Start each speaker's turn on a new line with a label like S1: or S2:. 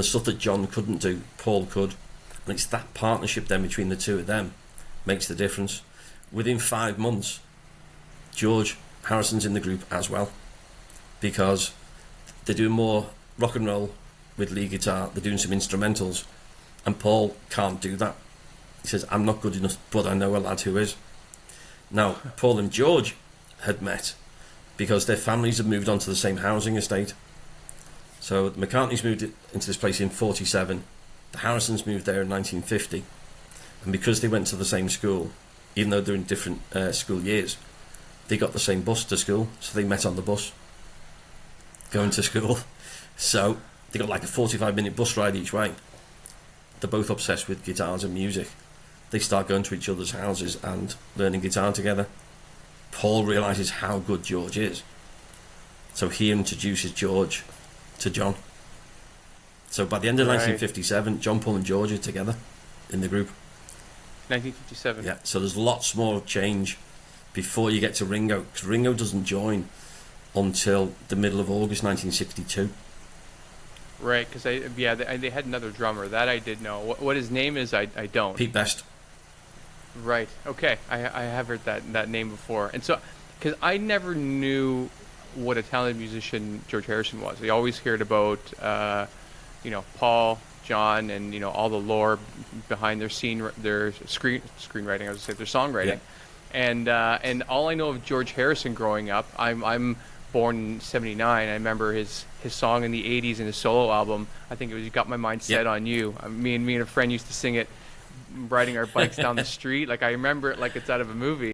S1: The stuff that John couldn't do, Paul could. And it's that partnership then between the two of them makes the difference. Within 5 months, George Harrison's in the group as well, because they're doing more rock and roll with lead guitar, they're doing some instrumentals, and Paul can't do that. He says, I'm not good enough, but I know a lad who is. Now, Paul and George had met because their families had moved onto the same housing estate. So the McCartneys moved into this place in 47, the Harrisons moved there in 1950, and because they went to the same school, even though they're in different school years, they got the same bus to school, so they met on the bus going to school. So they got like a 45-minute bus ride each way. They're both obsessed with guitars and music. They start going to each other's houses and learning guitar together. Paul realises how good George is, so he introduces George to John. So by the end of 1957, John, Paul and George are together in the group.
S2: 1957.
S1: Yeah, so there's lots more change before you get to Ringo, because Ringo doesn't join until the middle of August 1962.
S2: Right, because they had another drummer. That I did know. What his name is, I don't.
S1: Pete Best.
S2: Right, okay. I have heard that name before. And so, because I never knew what a talented musician George Harrison was. I always heard about, Paul, John, and, all the lore behind their screenwriting, I was going to say, their songwriting. Yeah. And all I know of George Harrison growing up, I'm born in 79. I remember his song in the 80s in his solo album. I think it was "You Got My Mind Set on You." Me and a friend used to sing it riding our bikes down the street. Like, I remember it like it's out of a movie.